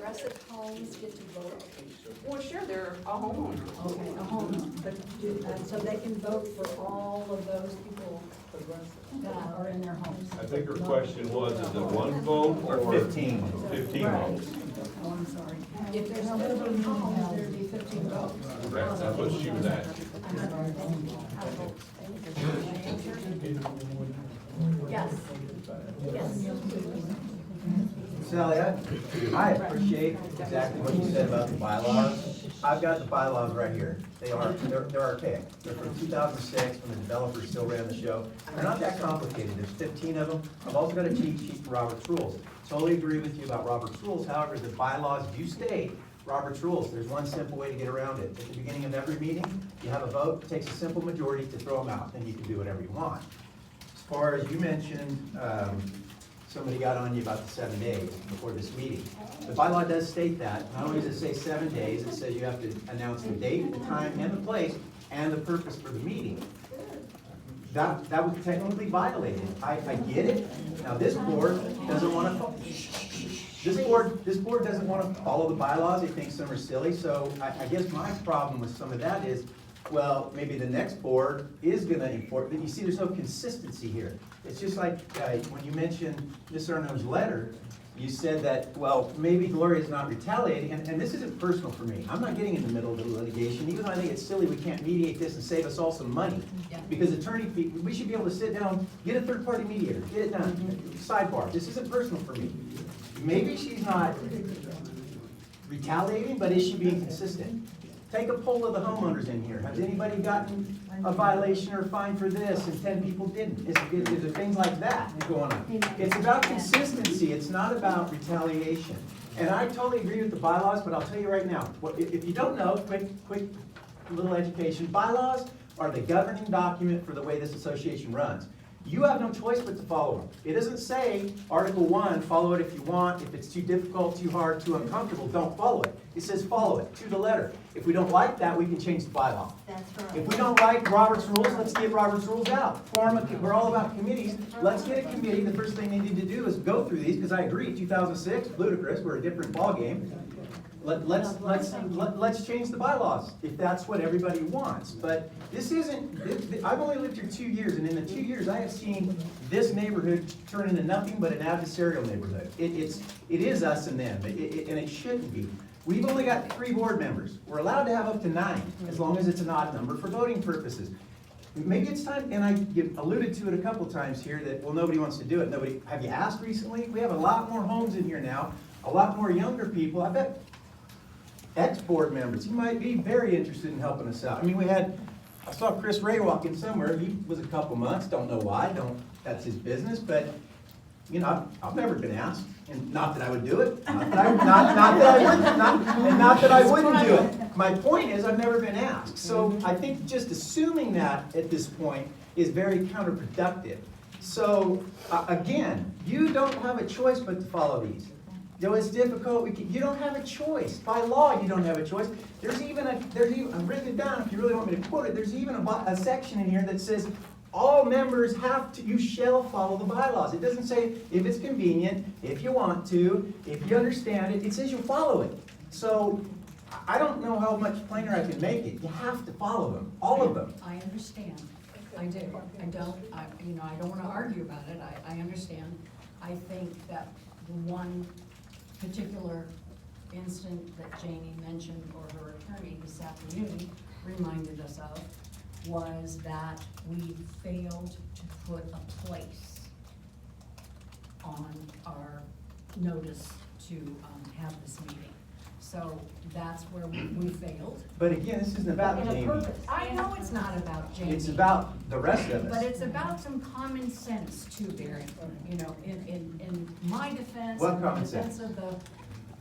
Progressive Homes get to vote? Well, sure, they're a homeowner. Okay, a home, but so they can vote for all of those people that are in their homes? I think her question was, is it one vote or 15. 15 Right. votes? Oh, I'm sorry. If there's 15 homes, there'd be 15 votes. Correct, that's what she was asking. Yes. Yes. Sally, I appreciate exactly what you said about the bylaws. I've got the bylaws right here. They're archaic. They're from 2006, when the developers still ran the show. They're not that complicated. There's 15 of them. I've also got a cheat sheet for Robert's Rules. Totally agree with you about Robert's Rules. However, the bylaws do state Robert's Rules. There's one simple way to get around it. At the beginning of every meeting, you have a vote. It takes a simple majority to throw them out. Then you can do whatever you want. As far as you mentioned, somebody got on you about the 7 days before this meeting. The bylaw does state that. Not only does it say 7 days, it says you have to announce the date, the time, and the place, and the purpose for the meeting. That was technically violated. I get it. Now, this board doesn't want to, this board doesn't want to follow the bylaws. They think some are silly. So I guess my problem with some of that is, well, maybe the next board is gonna enforce, but you see, there's no consistency here. It's just like, when you mentioned Ms. Arno's letter, you said that, well, maybe Gloria's not retaliating, and this isn't personal for me. I'm not getting in the middle of the litigation, even though I think it's silly we can't mediate this and save us all some money. Because attorney fee, we should be able to sit down, get a third-party mediator, get it done. Sidebar, this isn't personal for me. Maybe she's not retaliating, but is she being consistent? Take a poll of the homeowners in here. Has anybody gotten a violation or fine for this and 10 people didn't? Is there things like that going on? It's about consistency. It's not about retaliation. And I totally agree with the bylaws, but I'll tell you right now, if you don't know, quick little education, bylaws are the governing document for the way this association runs. You have no choice but to follow them. It doesn't say, Article 1, follow it if you want. If it's too difficult, too hard, too uncomfortable, don't follow it. It says follow it, to the letter. If we don't like that, we can change the bylaw. That's right. If we don't like Robert's Rules, let's get Robert's Rules out. We're all about committees. Let's get a committee. The first thing they need to do is go through these, because I agree, 2006, ludicrous, we're a different ballgame. Let's change the bylaws, if that's what everybody wants. But this isn't, I've only lived here 2 years, and in the 2 years, I have seen this neighborhood turn into nothing but an adversarial neighborhood. It is us and them, and it shouldn't be. We've only got 3 board members. We're allowed to have up to 9, as long as it's an odd number for voting purposes. Maybe it's time, and you've alluded to it a couple times here, that, well, nobody wants to do it. Have you asked recently? We have a lot more homes in here now, a lot more younger people. I bet ex-board members, you might be very interested in helping us out. I mean, I saw Chris Ray walk in somewhere. He was a couple months, don't know why, that's his business, but, you know, I've never been asked, and not that I would do it, not that I wouldn't do it. My point is, I've never been asked. So I think just assuming that at this point is very counterproductive. So, again, you don't have a choice but to follow these. Though it's difficult, you don't have a choice. By law, you don't have a choice. There's even, I've written it down if you really want me to quote it, there's even a section in here that says, all members you shall follow the bylaws. It doesn't say if it's convenient, if you want to, if you understand it, it says you follow it. So, I don't know how much plainer I can make it. You have to follow them, all of them. I understand. I do. I don't want to argue about it. I understand. I think that the one particular incident that Janie mentioned, or her attorney this afternoon reminded us of, was that we failed to put a place on our notice to have this meeting. So that's where we failed. But again, this isn't about In a Jamie. purpose. I know it's not about Jamie. It's about the rest of But us. it's about some common sense too, Barry. You know, in my defense. What in the common sense? defense of the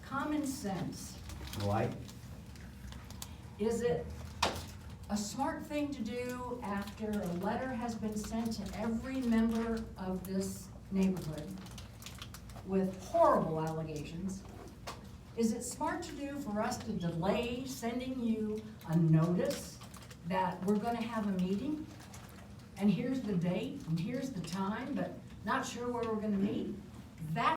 common sense. Like, Is it a smart thing to do after a letter has been sent to every member of this neighborhood with horrible allegations? Is it smart to do for us to delay sending you a notice that we're gonna have a meeting? And here's the date, and here's the time, but not sure where we're gonna meet? That